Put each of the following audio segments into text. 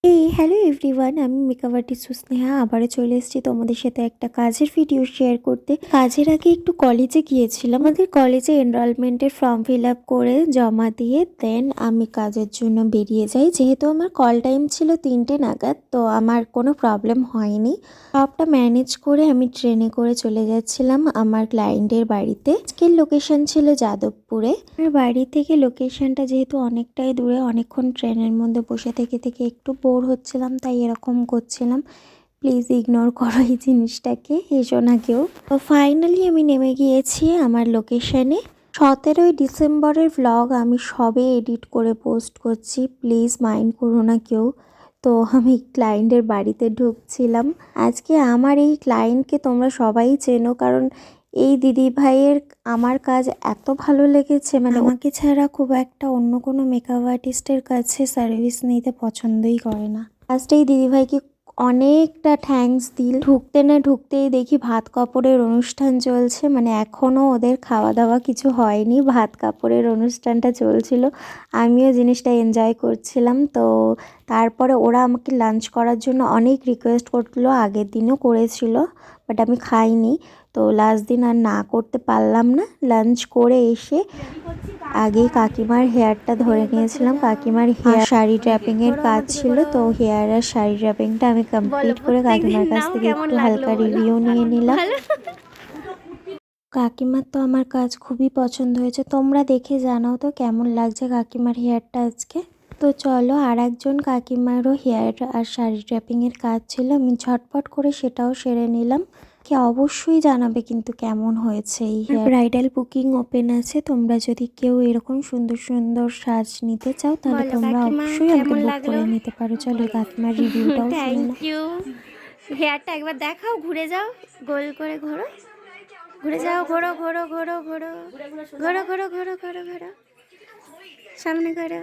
Hello everyone, আমি makeup artist Sneha আবারও চলে এসেছি তোমাদের সাথে একটা কাজের ভিডিও শেয়ার করতে। কাজের আগে একটু কলেজে গিয়েছিলাম। আমাদের কলেজে এনরোলমেন্টের ফর্ম ফিল আপ করে জমা দিয়ে দেন আমি কাজের জন্য বেরিয়ে যাই। যেহেতু আমার কল টাইম ছিল 3টে নাগাদ, তো আমার কোনো প্রবলেম হয়নি। সবটা ম্যানেজ করে আমি ট্রেনে করে চলে যাচ্ছিলাম আমার ক্লায়েন্টের বাড়িতে। আজকের লোকেশন ছিল যাদবপুরে। আমার বাড়ি থেকে লোকেশনটা যেহেতু অনেকটাই দূরে, অনেকক্ষণ ট্রেনের মধ্যে বসে থেকে একটু বোর হচ্ছিলাম, তাই এরকম করছিলাম। প্লিজ ইগনোর করো এই জিনিসটাকে, এসো না কেউ। তো ফাইনালি আমি নেমে গিয়েছি আমার লোকেশনে। 17ই ডিসেম্বরের ভ্লগ আমি সবে এডিট করে পোস্ট করছি, প্লিজ মাইন্ড করো না কেউ। তো আমি ক্লায়েন্টের বাড়িতে ঢুকছিলাম। আজকে আমার এই ক্লায়েন্টকে তোমরা সবাই চেনো, কারণ এই দিদি ভাইয়ের আমার কাজ এত ভালো লেগেছে, মানে আমাকে ছাড়া খুব একটা অন্য কোনো মেকআপ আর্টিস্টের কাছে সার্ভিস নিতে পছন্দই করে না। ফার্স্ট এই দিদিভাইকে অনেকটা থ্যাঙ্কস দিল। ঢুকতে না ঢুকতেই দেখি ভাত কাপড়ের অনুষ্ঠান চলছে, মানে এখনও ওদের খাওয়া দাওয়া কিছু হয়নি, ভাত কাপড়ের অনুষ্ঠানটা চলছিল। আমিও জিনিসটা এনজয় করছিলাম। তো তারপরে ওরা আমাকে লাঞ্চ করার জন্য অনেক রিকোয়েস্ট করলো, আগের দিনও করেছিল, বাট আমি খাইনি। তো লাস্ট দিন আর না করতে পারলাম না। লাঞ্চ করে এসে আগেই কাকিমার হেয়ারটা ধরে নিয়েছিলাম। কাকিমার হেয়ার শাড়ি ড্র্যাপিংয়ের কাজ ছিল, তো হেয়ার আর শাড়ি ড্র্যাপিংটা আমি কমপ্লিট করে কাকিমার কাছ থেকে একটু হালকা রিভিউ নিয়ে নিলাম। কাকিমার তো আমার কাজ খুবই পছন্দ হয়েছে, তোমরা দেখে জানাও তো কেমন লাগছে কাকিমার হেয়ারটা আজকে। তো চলো, আর একজন কাকিমারও হেয়ার আর শাড়ি ড্র্যাপিংয়ের কাজ ছিল, আমি ঝটপট করে সেটাও সেরে নিলাম। কি অবশ্যই জানাবে কিন্তু কেমন হয়েছে এই হেয়ার। ব্রাইডাল বুকিং ওপেন আছে, তোমরা যদি কেউ এরকম সুন্দর সুন্দর সাজ নিতে চাও তাহলে তোমরা অবশ্যই আমাকে বুক করে নিতে পারো। চলো কাকিমার রিভিউটাও শুনে নাও। Thank you. হেয়ারটা একবার দেখাও, ঘুরে যাও, গোল করে ঘোরো, ঘুরে যাও, ঘোরো ঘোরো ঘোরো ঘোরো ঘোরো ঘোরো ঘোরো ঘোরো ঘোরো, সামনে ঘোরো।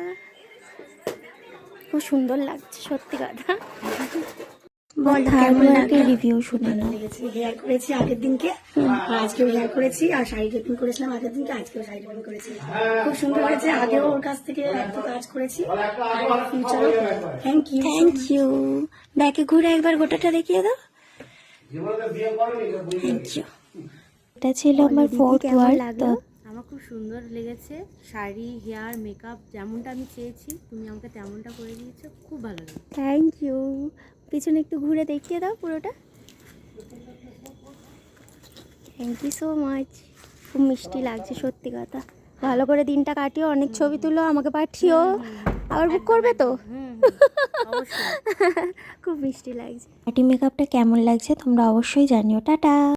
খুব সুন্দর লাগছে সত্যি কথা। রিভিউ শুনে নাও। হেয়ার করেছি আগের দিনকে, আজকেও হেয়ার করেছি, আর শাড়ি ড্রেপিং করেছিলাম আগের দিনকে, আজকেও শাড়ি ড্রেপিং করেছি। খুব সুন্দর হয়েছে, আগেও ওর কাছ থেকে একটু কাজ করেছি। Thank you, thank you. ব্যাকে ঘুরে একবার গোটাটা দেখিয়ে দাও। Thank you. এটা ছিল আমার ফোর্থ ওয়ার্ড। তো আমার খুব সুন্দর লেগেছে, শাড়ি, হেয়ার, মেকআপ যেমনটা আমি চেয়েছি তুমি আমাকে তেমনটা করে দিয়েছো, খুব ভালো লাগে। Thank you. পিছনে একটু ঘুরে দেখিয়ে দাও পুরোটা। Thank you so much. খুব মিষ্টি লাগছে সত্যি কথা। ভালো করে দিনটা কাটিও, অনেক ছবি তুলো, আমাকে পাঠিও। আবার বুক করবে তো? খুব মিষ্টি লাগছে। পার্টি মেকআপটা কেমন লাগছে তোমরা অবশ্যই জানিও। টাটা।